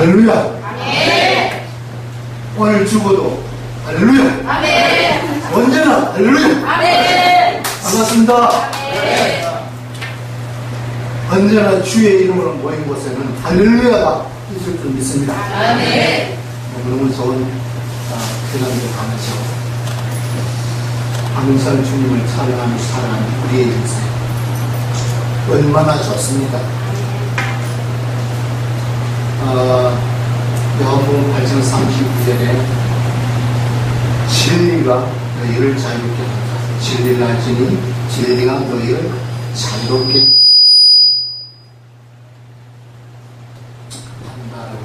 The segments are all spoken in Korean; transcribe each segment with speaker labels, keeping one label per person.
Speaker 1: 할렐루야.
Speaker 2: 아멘.
Speaker 1: 오늘 죽어도 할렐루야.
Speaker 2: 아멘.
Speaker 1: 언제나 할렐루야.
Speaker 2: 아멘.
Speaker 1: 반갑습니다.
Speaker 2: 아멘.
Speaker 1: 언제나 주의 이름으로 모인 곳에는 할렐루야가 있을 줄 믿습니다.
Speaker 2: 아멘.
Speaker 1: 너무 좋은 시간도 가면서 항상 주님을 찬양하며 살아가는 우리의 인생 얼마나 좋습니까? 요한복음 8장 39절에 진리가 너희를 자유롭게 한다. 진리를 알지니 진리가 너희를 자유롭게 한다라고.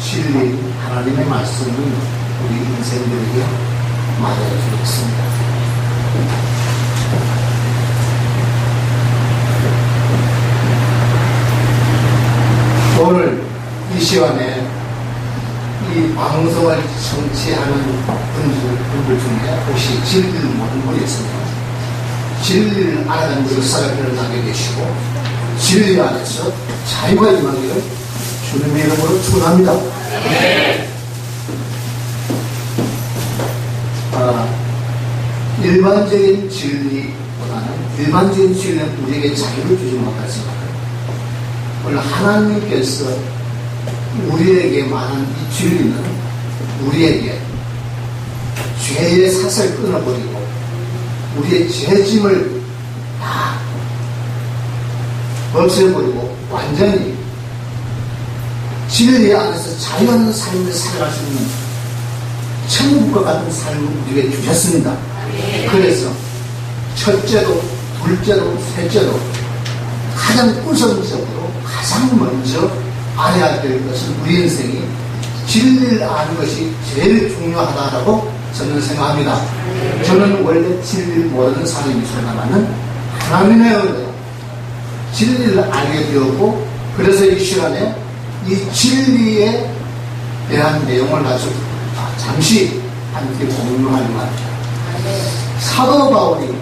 Speaker 1: 진리, 하나님의 말씀은 우리 인생들에게 말해주겠습니다. 오늘 이 시간에 이 방송을 청취하는 분들 중에 혹시 진리를 모르는 분이 있습니다. 진리를 알아가는 역사를 일어나게 되시고 진리 안에서 자유가 임하기를 주님의 이름으로 축원합니다. 일반적인 진리보다는 일반적인 진리는 우리에게 자유를 주지 못하지만 오늘 하나님께서 우리에게 말한 이 진리는 우리에게 죄의 사슬 끊어버리고 우리의 죄짐을 다 없애버리고 완전히 진리 안에서 자유하는 삶을 살아갈 수 있는 천국과 같은 삶을 우리에게 주셨습니다. 그래서 첫째로 둘째로 셋째로 가장 우선적으로 가장 먼저 알아야 될 것은 우리 인생이 진리를 아는 것이 제일 중요하다고 저는 생각합니다. 저는 원래 진리를 모르는 사람이지만 하나님의 은혜로 진리를 알게 되었고 그래서 이 시간에 이 진리에 대한 내용을 가지고 잠시 함께 공유하는 것 같아요. 사도 바울이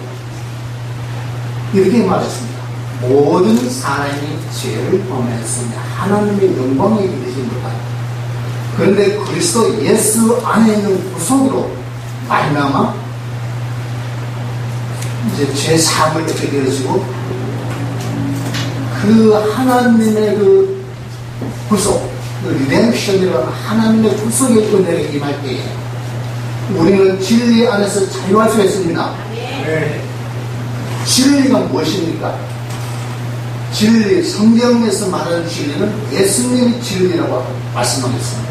Speaker 1: 이렇게 말했습니다. 모든 사람이 죄를 범했습니다. 하나님의 영광에 이르신 것 같아요. 그런데 그리스도 예수 안에 있는 구속으로 말미암아 이제 죄 사함을 얻게 되어지고 그 하나님의 그 구속, 그 리뎀션이라는 하나님의 구속의 은혜를 임할 때에 우리는 진리 안에서 자유할 수 있습니다. 네. 진리가 무엇입니까? 진리, 성경에서 말하는 진리는 예수님이 진리라고 말씀하셨습니다.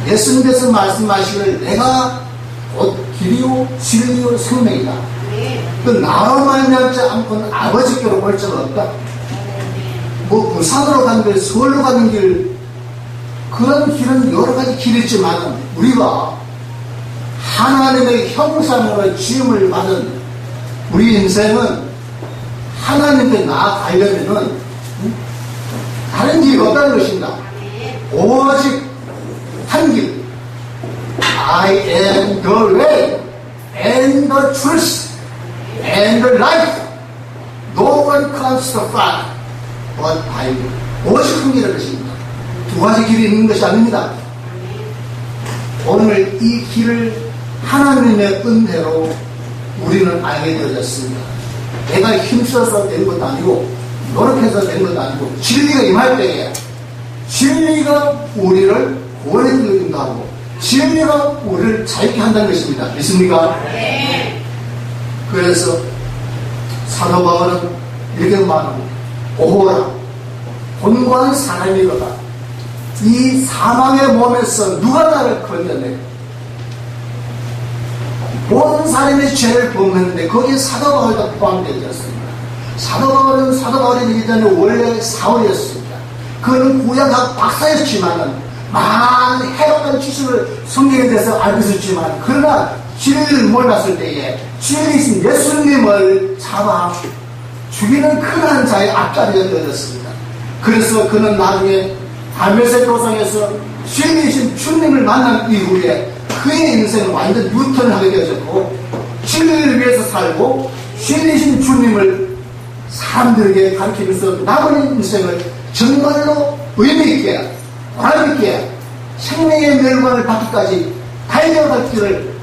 Speaker 1: 예수님께서 말씀하시기를 내가 곧 길이요 진리요 생명이다. 그 나로 말미암지 않고는 아버지께로 볼 자가 없다. 뭐 부산으로 가는 길, 서울로 가는 길 그런 길은 여러 가지 길이 있지만 우리가 하나님의 형상으로 지음을 받은 우리 인생은 하나님께 나아가려면은 다른 길이 없다는 것입니다. 오직 한 길. I am the way and the truth and the life. No one comes to Father but by me. 오직 한 길인 것입니다. 두 가지 길이 있는 것이 아닙니다. 오늘 이 길을 하나님의 은혜로 우리는 알게 되어졌습니다. 내가 힘써서 된 것도 아니고 노력해서 된 것도 아니고 진리가 임할 때에 진리가 우리를 구원해주기도 하고 진리가 우리를 자유케 한다는 것입니다. 믿습니까? 네. 그래서 사도 바울은 이렇게 말합니다. 오호라 곤고한 사람이로다. 이 사망의 몸에서 누가 나를 건져내? 모든 사람이 죄를 범했는데 거기에 사도 바울도 포함되어 있었습니다. 사도 바울은 사도 바울이 되기 전에 원래 사울이었습니다. 그는 구약학 박사였지만은 많은 해박한 지식을 성경에 대해서 알고 있었지만 그러나 진리를 몰랐을 때에 진리이신 예수님을 잡아 죽이는 큰한 자의 앞자리가 되어졌습니다. 그래서 그는 나중에 담에색 도상에서 진리이신 주님을 만난 이후에 그의 인생은 완전 유턴을 하게 되어졌고 진리를 위해서 살고 진리이신 주님을 사람들에게 가르치면서 남은 인생을 정말로 의미있게 보람있게 생명의 멸망을 받기까지 달려갈 길을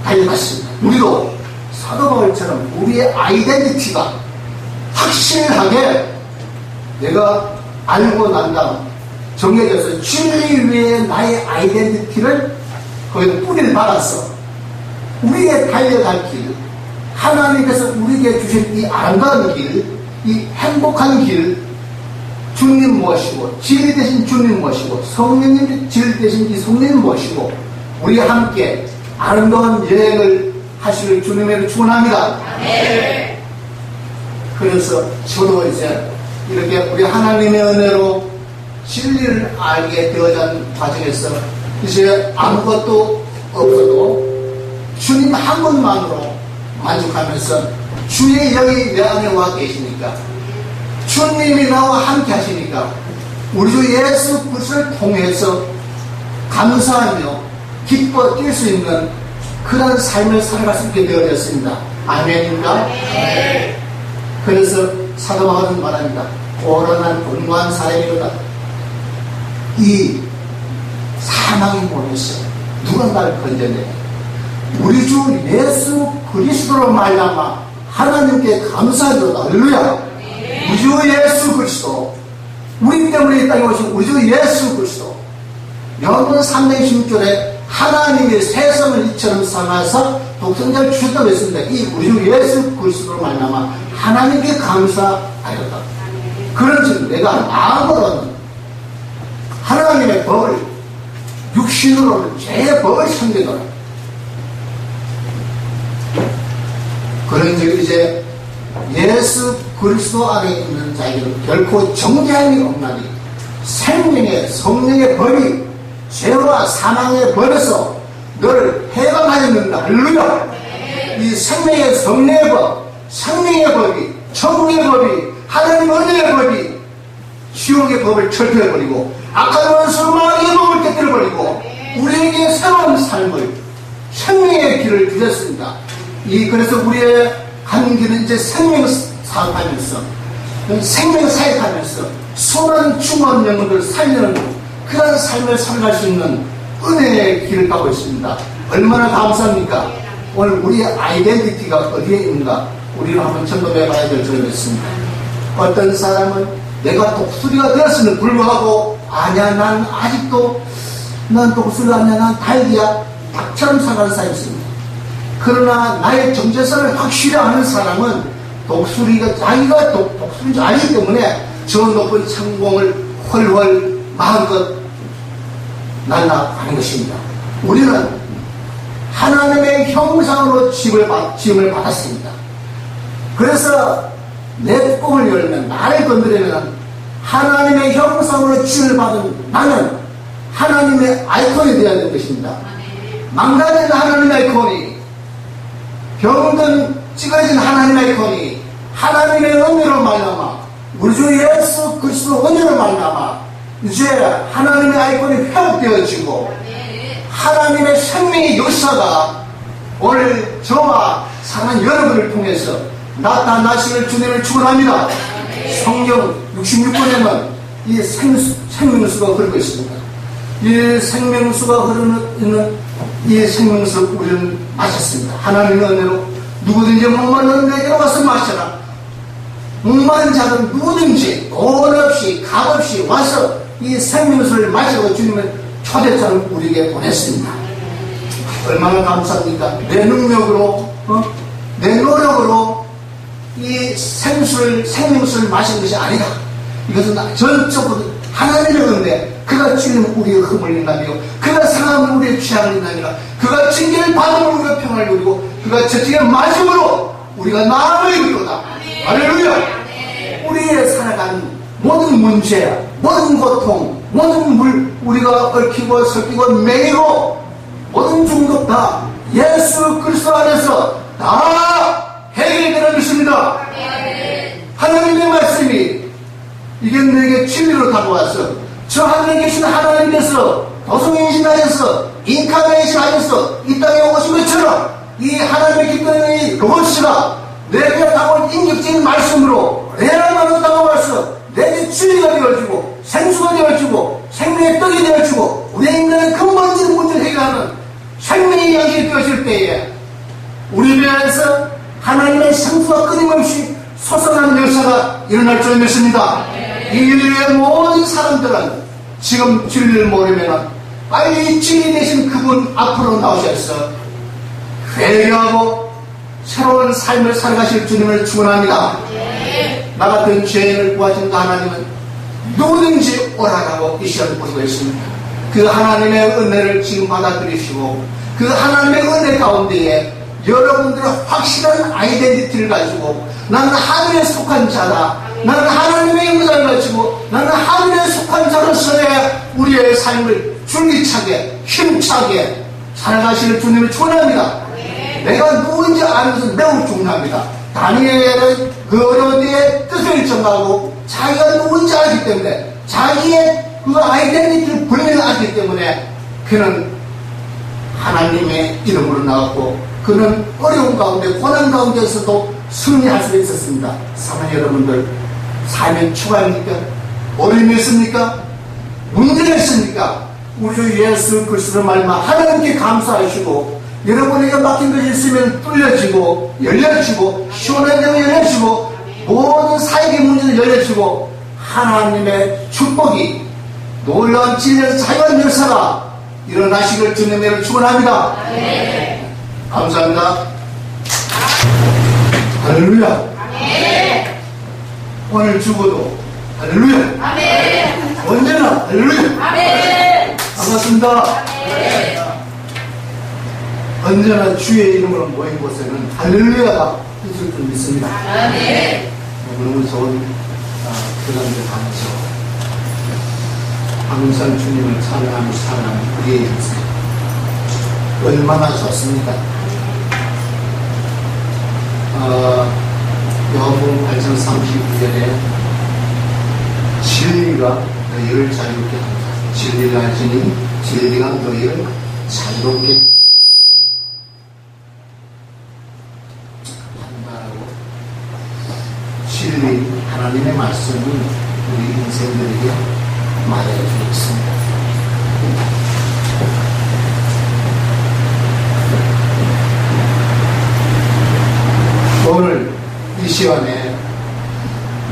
Speaker 1: 달려갔습니다. 우리도 사도 바울처럼 우리의 아이덴티티가 확실하게 내가 알고 난 다음 정해져서 진리 위에 나의 아이덴티티를 거기에 뿌리를 박아서 우리의 달려갈 길, 하나님께서 우리에게 주신 이 아름다운 길, 이 행복한 길, 주님 모시고 진리 대신 주님 모시고 성령님 진리 대신 이 성령 모시고 우리 함께 아름다운 여행을 하시길 주님으로 축원합니다.
Speaker 2: 네.
Speaker 1: 그래서 저도 이제 이렇게 우리 하나님의 은혜로 진리를 알게 되어진 과정에서 이제 아무것도 없어도 주님 한 분만으로 만족하면서 주의 영이 내 안에 와 계시니까 주님이 나와 함께 하시니까 우리 주 예수 그리스도를 통해서 감사하며 기뻐 뛸 수 있는 그런 삶을 살아갈 수 있게 되어졌습니다. 아멘입니까?
Speaker 2: 네.
Speaker 1: 그래서 사도 바울은 말합니다. 오로난 분노한 사람이로다. 이 사망의 몸에서 누가 나를 건져내? 우리 주 예수 그리스도로 말미암아 하나님께 감사하도다. 할렐루야. 우리 주 예수 그리스도, 우리 때문에 이 땅에 오신 우리 주 예수 그리스도. 요한복음 3장 16절에 하나님이 세상을 이처럼 사랑하사 독생자를 주셨다고 했습니다. 이 우리 주 예수 그리스도로 말미암아 하나님께 감사하였다. 그런즉 내가 마음으로는 하나님의 법을, 육신으로는 죄의 법을 섬기노라. 그런즉 이제 예수 그리스도 안에 있는 자에게는 결코 정죄함이 없나니 생명의 성령의 법이 죄와 사망의 법에서 너를 해방하였는다. 할렐루야. 이 생명의 성령의 법, 생명의 법이, 천국의 법이, 하나님 은혜의 법이 지옥의 법을 철폐해버리고 악한 원수 마귀의 법을 깨뜨려버리고 우리에게 새로운 삶을, 생명의 길을 주셨습니다. 그래서 우리의 가는 길은 이제 생명 사역하면서, 생명 사역하면서 수많은 중한 영혼들을 살리는 그런 삶을 살아갈 수 있는 은혜의 길을 가고 있습니다. 얼마나 감사합니까? 오늘 우리의 아이덴티티가 어디에 있는가? 우리는 한번 점검해 봐야 될 점이 있습니다. 어떤 사람은 내가 독수리가 되었음에도 불구하고 아니야, 난 아직도 난 독수리가 아니야, 난 닭이야, 닭처럼 살아가는 사람이 있습니다. 그러나 나의 정체성을 확실히 아는 사람은 독수리가 자기가 독수리인 줄 알기 때문에 저 높은 창공을 훨훨 마음껏 날아가는 것입니다. 우리는 하나님의 형상으로 지음을 받았습니다. 그래서 내 꿈을 열면, 나를 건드리면 하나님의 형상으로 지음을 받은 나는 하나님의 아이콘이 되어야 되는 것입니다. 망가진 하나님의 아이콘이, 병든 찌그러진 하나님의 아이콘이 하나님의 은혜로 말미암아 우리 주 예수 그리스도 은혜로 말미암아 이제 하나님의 아이콘이 회복되어지고 하나님의 생명의 역사가 오늘 저와 사랑하는 여러분을 통해서 나타나시는 주님을 축원합니다. 성경 66권에는 이 생명수가 흐르고 있습니다. 이 생명수가 흐르는 이 생명수 우리는 마셨습니다. 하나님의 은혜로 누구든지 목마른 내게로 와서 마셔라. 목마른 자는 누구든지 돈 없이 값 없이 와서 이 생명수를 마시고 주님은 초대장을 우리에게 보냈습니다. 얼마나 감사합니까? 내 능력으로 내 노력으로 이 생명수를 마신 것이 아니다. 이것은 전적으로 하나님의 은혜, 그가 주님 우리의 흠을 인하며 그가 상함을 우리의 취향을 인하며 그가 징계를 받음으로 우리가 평안을 누리고 그가 저쪽에 맞음으로 우리가 나음을 이루도다. 할렐루야. 우리의 살아가는 모든 문제, 모든 고통, 모든 우리가 얽히고 설키고 매이고 모든 중독 다 예수 그리스도 안에서 다 해결되는 것입니다. 하나님의 말씀이 이게 내게 진리로 다가와서 저 하늘에 계신 하나님께서 도성인신하여서 인카네이션 하여서 이 땅에 오신 것처럼 이 하나님의 기쁨의 로봇이가 내게 다가온 인격적인 말씀으로 레알만으로 다가와서 내게 진리가 되어지고 생명이 생수가 되어주고 생명의 떡이 되어주고 우리의 인간의 근본적인 문제를 해결하는 생명의 양식이 되어질 때에 우리 배에서 하나님의 생수가 끊임없이 솟아나는 역사가 일어날 줄 믿습니다. 이 인류의 모든 사람들은 지금 진리를 모르면 빨리 진리 되신 그분 앞으로 나오셔서 회개하고 새로운 삶을 살아가실 주님을 축원합니다. 나 같은 죄인을 구하신 그 하나님은 누구든지 오라라고 이 시간을 보시고 있습니다. 그 하나님의 은혜를 지금 받아들이시고 그 하나님의 은혜 가운데에 여러분들의 확실한 아이덴티티를 가지고 나는 하늘에 속한 자다, 나는 하나님의 영광을 가지고 나는 하늘에 속한 자로서의 우리의 삶을 줄기차게 힘차게 살아가시는 주님을 축원합니다. 내가 누구인지 아는 것은 매우 중요합니다. 다니엘은 그 어려운 때에 뜻을 정하고 자기가 누구인지 알기 때문에 자기의 그 아이덴티티를 분명히 알기 때문에 그는 하나님의 이름으로 나왔고 그는 어려운 가운데 고난 가운데서도 승리할 수 있었습니다. 사랑하는 여러분들, 삶의 초과입니까? 어려움이 있습니까? 문제가 있습니까? 우리 주 예수 그리스도를 말미암아 하나님께 감사하시고 여러분에게 막힌 것이 있으면 뚫려지고 열려지고 시원한 데가 열려지고 모든 사역의 문제는 열려지고 하나님의 축복이 놀라운 진리에서 자유한 역사가 일어나시길 주님을 축원합니다. 감사합니다. 할렐루야. 오늘 죽어도 할렐루야. 언제나 할렐루야. 반갑습니다. 언제나 주의 이름으로 모인 곳에는 할렐루야가 있을 줄 믿습니다. 너무 좋은 그런데 많죠. 항상 주님을 찬양하며 살아가는 우리의 인생 얼마나 좋습니까? 요한복음 8장 39절에 진리가 너희를 자유롭게 한다. 진리를 알지니 진리가 너희를 자유롭게 한다라고. 진리, 하나님의 말씀은 우리 인생들에게 말해주고 있습니다. 오늘 이 시간에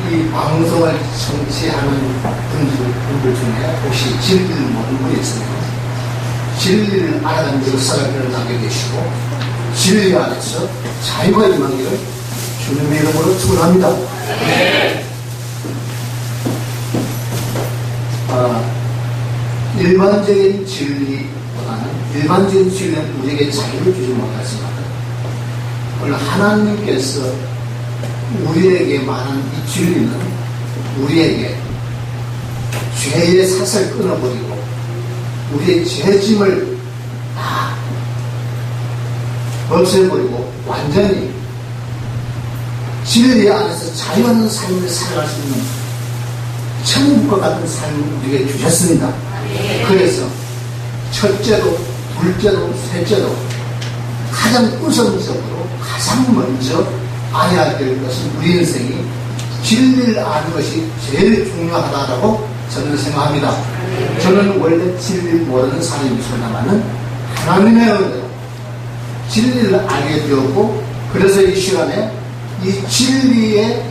Speaker 1: 이 방송을 청취하는 분들 중에 혹시 진리를 모르는 분이 있습니다. 진리를 알아가는 역사가 일어나게 되시고 진리 안에서 자유가 임하기를 주님의 이름으로 축원합니다. 일반적인 진리보다는 일반적인 진리는 우리에게 자유를 주지 못하지만 오늘 하나님께서 우리에게 말한 이 진리는 우리에게 죄의 사슬 끊어버리고 우리의 죄짐을 다 없애버리고 완전히 진리 안에서 자유하는 삶을 살아갈 수 있는 천국과 같은 삶을 우리에게 주셨습니다. 그래서 첫째도 둘째도 셋째도 가장 우선적으로 가장 먼저 알아야 될 것은 우리 인생이 진리를 아는 것이 제일 중요하다고 저는 생각합니다. 저는 원래 진리를 모르는 사람이었습니다만은 하나님의 은혜로 진리를 알게 되었고 그래서 이 시간에 이 진리에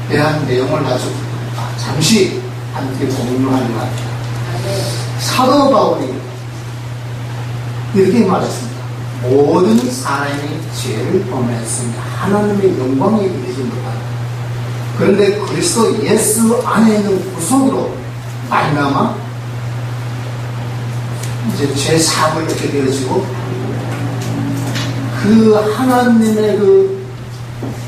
Speaker 1: 대한 내용을 가지고 잠시 함께 공유하는 것 같아요. 사도 바울이 이렇게 말했습니다. 모든 사람이 죄를 범했습니다. 하나님의 영광에 이르지 못한다. 그런데 그리스도 예수 안에 있는 구속으로 말미암아 이제 죄 사함을 얻게 되어지고 그 하나님의 그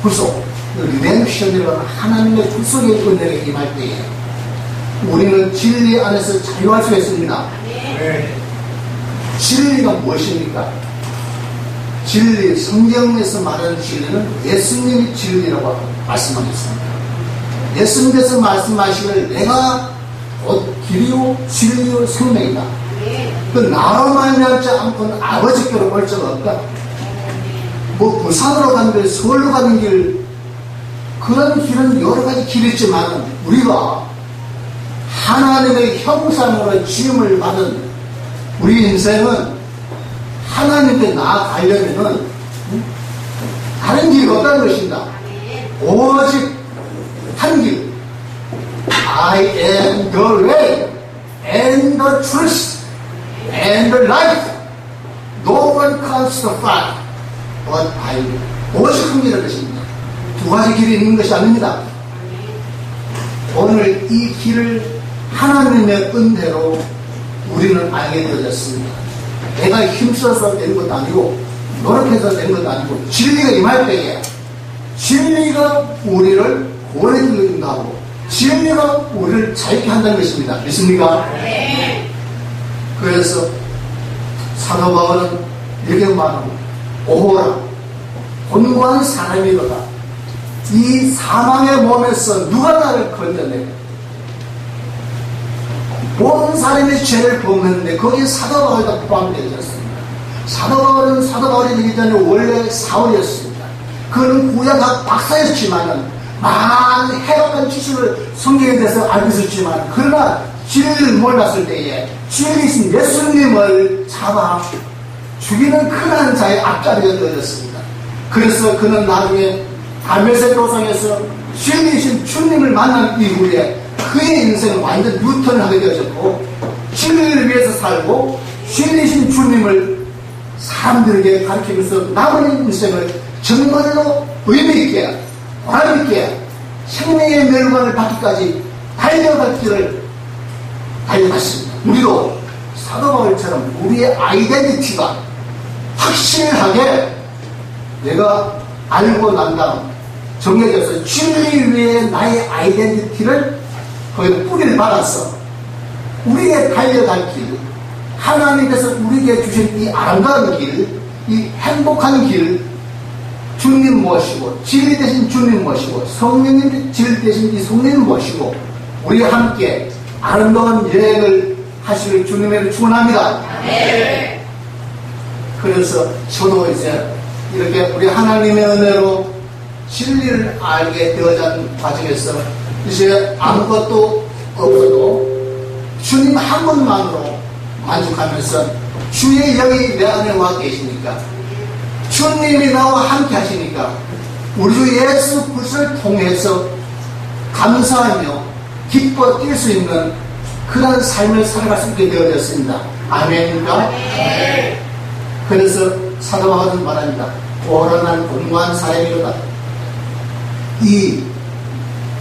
Speaker 1: 구속, 리덴션이라는 하나님의 구속의 은혜를 임할 때에 우리는 진리 안에서 자유할 수 있습니다. 진리가 무엇입니까? 진리, 성경에서 말하는 진리는 예수님이 진리라고 말씀하셨습니다. 예수님께서 말씀하시기를 내가 곧 길이요 진리요 생명이다. 그 나로 말미암지 않고는 아버지께로 올 자가 없다. 뭐 부산으로 가는 길, 서울로 가는 길, 그런 길은 여러 가지 길이 있지만 우리가 하나님의 형상으로 지음을 받은 우리 인생은 하나님께 나아가려면은 다른 길이 없다는 것입니다. 오직 한 길. I am the way and the truth and the life. No one comes to the Father but by me. 오직 한 길인 것입니다. 두 가지 길이 있는 것이 아닙니다. 오늘 이 길을 하나님의 은혜로 우리는 알게 되었습니다. 내가 힘써서 된 것도 아니고 노력해서 된 것도 아니고 진리가 임할 때에 진리가 우리를 구원해주기도 하고 진리가 우리를 자유케 한다는 것입니다. 믿습니까?
Speaker 2: 네.
Speaker 1: 그래서 사도 바울은 이렇게 말합니다. 오호라 곤고한 사람이로다. 이 사망의 몸에서 누가 나를 건져내? 모든 사람이 죄를 범했는데 거기에 사도 바울도 포함되어졌습니다. 사도 바울은 사도 바울이 되기 전에 원래 사울이었습니다. 그는 구약학 박사였지만은 많은 해박한 지식을 성경에 대해서 알고 있었지만 그러나 진리를 몰랐을 때에 진리이신 예수님을 잡아 죽이는 큰한 자의 앞자리가 되어졌습니다. 그래서 그는 나중에 다메섹 도상에서 진리이신 주님을 만난 이후에 그의 인생은 완전 유턴을 하게 되어졌고 진리를 위해서 살고 진리이신 주님을 사람들에게 가르치면서 남은 인생을 정말로 의미있게 보람있게 생명의 멸관을 받기까지 달려갈 길을 달려갔습니다. 우리도 사도 바울처럼 우리의 아이덴티티가 확실하게 내가 알고 난 다음 정해져서 진리 위에 나의 아이덴티티를 거기에 뿌리를 받아서 우리의 달려갈 길, 하나님께서 우리에게 주신 이 아름다운 길, 이 행복한 길, 주님 모시고 진리 대신 주님 모시고 성령님 진리 대신 이 성령 모시고 우리 함께 아름다운 여행을 하시길 주님을 축원합니다.
Speaker 2: 네.
Speaker 1: 그래서 저도 이제 이렇게 우리 하나님의 은혜로 진리를 알게 되어진 과정에서 이제 아무것도 없어도 주님 한 분만으로 만족하면서 주의 영이 내 안에 와 계시니까 주님이 나와 함께 하시니까 우리 주 예수 그리스도를 통해서 감사하며 기뻐 뛸 수 있는 그런 삶을 살아갈 수 있게 되어졌습니다. 아멘입니까?
Speaker 2: 네.
Speaker 1: 그래서 사도 바울은 말합니다. 오로난 공고한 사람이로다. 이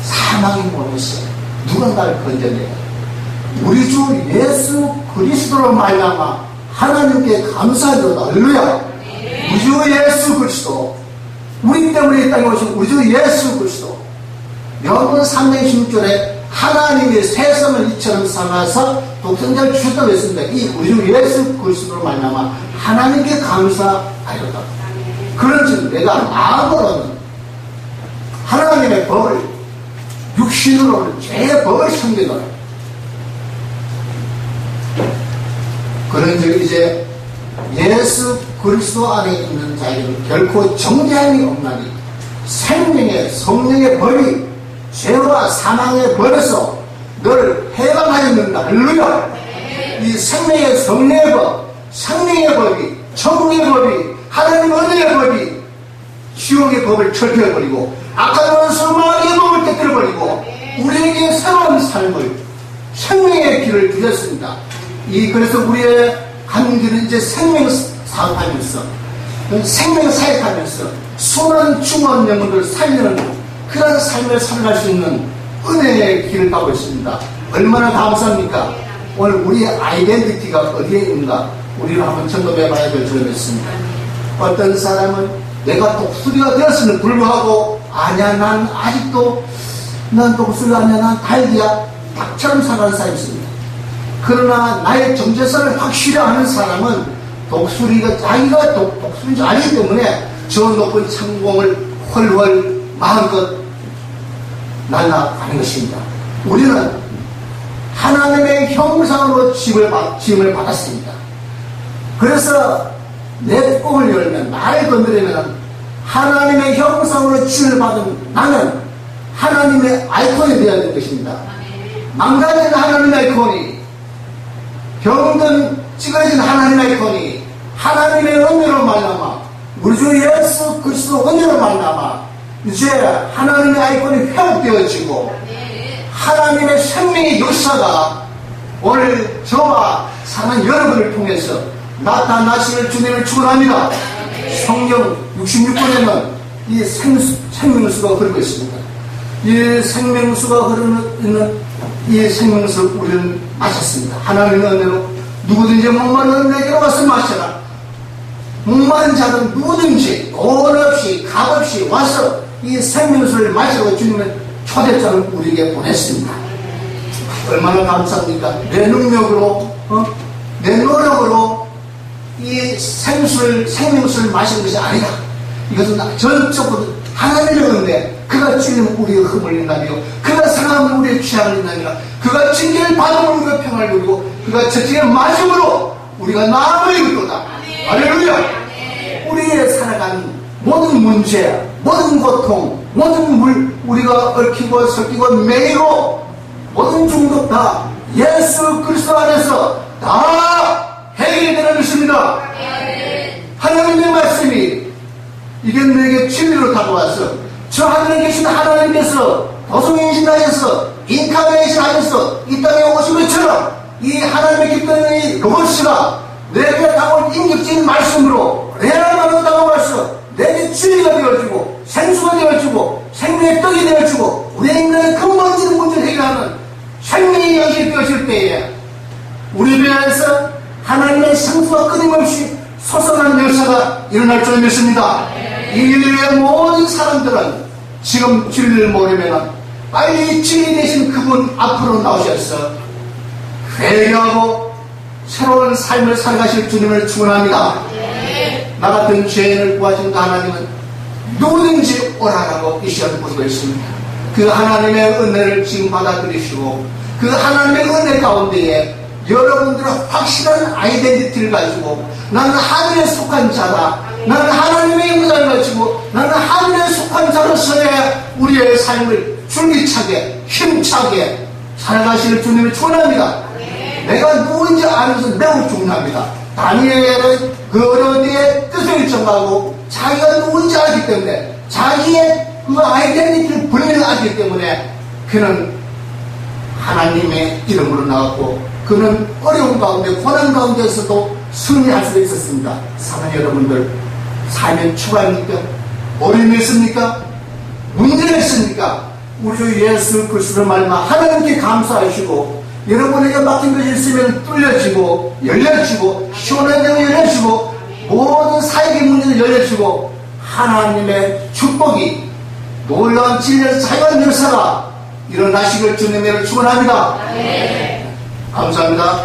Speaker 1: 사망의 몸에서 누가 나를 건져내? 우리 주 예수 그리스도로 말미암아 하나님께 감사하도다. 할렐루야. 우리 주 예수 그리스도, 우리 때문에 이 땅에 오신 우리 주 예수 그리스도, 요한복음 3장 16절에 하나님이 세상을 이처럼 삼아서 독생자를 주셨다고 했습니다. 이 우리 주 예수 그리스도로 말미암아 하나님께 감사하였다. 그런즉 내가 마음으로는 하나님의 법을 육신으로는 죄의 법을 섬기노라. 그런즉 이제 예수 그리스도 안에 있는 자에게는 결코 정죄함이 없나니 생명의 성령의 법이 죄와 사망의 법에서 너를 해방하였는다. 할렐루야. 이 생명의 성령의 법, 생명의 법이, 천국의 법이, 하나님 은혜의 법이 지옥의 법을 철폐해버리고 악한 원수 마귀의 법을 깨뜨려버리고 우리에게 새로운 삶을, 생명의 길을 주셨습니다. 그래서 우리의 한 길은 이제 생명 사업하면서, 생명 사역하면서 수많은 중한 영혼들을 살리는 그런 삶을 살아갈 수 있는 은혜의 길을 가고 있습니다. 얼마나 감사합니까? 오늘 우리의 아이덴티티가 어디에 있는가 우리를 한번 점검해 봐야 될 줄을 믿습니다. 어떤 사람은 내가 독수리가 되었음에도 불구하고 아니야 난 아직도 난 독수리가 아니야 난 달기야 닭처럼 살아가는 사람이 있습니다. 그러나 나의 정체성을 확실히 아는 사람은 독수리가 자기가 독수리인지 알기 때문에 저 높은 창공을 훨훨 마음껏 날아가는 것입니다. 우리는 하나님의 형상으로 지음을 받았습니다. 그래서 내 꿈을 열면 나를 건드리면 하나님의 형상으로 지음을 받은 나는 하나님의 아이콘이 되어야 될 것입니다. 망가진 하나님의 권위, 병든 찌그러진 하나님의 권위, 하나님의 은혜로 말미암아 우리 주 예수 그리스도 은혜로 말미암아 이제 하나님의 아이콘이 회복되어지고 하나님의 생명의 역사가 오늘 저와 사는 여러분을 통해서 나타나시는 주님을 축원합니다. 성경 66권에는 이 생명수가 흐르고 있습니다. 이 생명수가 흐르는 이 생명수를 우리는 마셨습니다. 하나님의 은혜로 누구든지 목마른 내게로 와서 마셔라. 목마른 자는 누구든지 돈 없이 값 없이 와서 이 생명수를 마시라고 주님은 초대장을 우리에게 보냈습니다. 얼마나 감사합니까? 내 능력으로 내 노력으로 이 생명수를 마시는 것이 아니라 이것은 전적으로 하나님의 은혜, 그가 주님 우리의 흠을 인하며 그가 상함을 우리의 취향을 인하며 그가 징계를 받음으로 우리가 평안을 누리고 그가 저택의 마심으로 우리가 나음을 입었도다. 할렐루야. 우리의 살아가는 모든 문제, 모든 고통, 모든 우리가 얽히고 섞이고 매이고 모든 중독 다 예수 그리스도 안에서 다 해결되는 것입니다. 하나님의 말씀이 이게 내게 진리로 다가와서 저 하늘에 계신 하나님께서 도성인신하여서 인카베이션하여서 이 땅에 오신 것처럼 이 하나님의 기쁨의 로봇이가 내게 다가올 인격적인 말씀으로 내 안으로 다가와서 내게 진리가 되어주고 생수가 되어주고 생명의 떡이 되어주고 우리의 인간의 근본적인 문제를 해결하는 생명의 영이 되어질 때에 우리 배에서 하나님의 생수가 끊임없이 솟아나는 역사가 일어날 줄 믿습니다. 이 인류의 모든 사람들은 지금 진리를 모르면 빨리 진리 되신 그분 앞으로 나오셔서 회개하고 새로운 삶을 살아가실 주님을 축원합니다. 나 같은 죄인을 구하신 그 하나님은 누구든지 오라라고 이 시간을 보고 있습니다. 그 하나님의 은혜를 지금 받아들이시고 그 하나님의 은혜 가운데에 여러분들의 확실한 아이덴티티를 가지고 나는 하늘에 속한 자다, 나는 하나님의 영광을 가지고 나는 하늘에 속한 자로서의 우리의 삶을 줄기차게 힘차게 살아가실 주님을 축원합니다. 내가 누구인지 아는 것은 매우 중요합니다. 다니엘은 그 어려운 때에 뜻을 정하고 자기가 누군지 알기 때문에 자기의 그 아이덴티티를 분명히 알기 때문에 그는 하나님의 이름으로 나왔고 그는 어려운 가운데 고난 가운데서도 승리할 수 있었습니다. 사랑하는 여러분들, 삶의 추가입니까? 어려움이 있습니까? 문제가 있습니까? 우리 주 예수 그리스도를 말미암아 하나님께 감사하시고 여러분에게 맡긴 것이 있으면 뚫려지고 열려지고 시원한 데가 열려지고 모든 사역의 문제도 열려지고 하나님의 축복이 놀라운 진리에서 자유한 역사가 일어나시길 주님의 축원합니다. 감사합니다.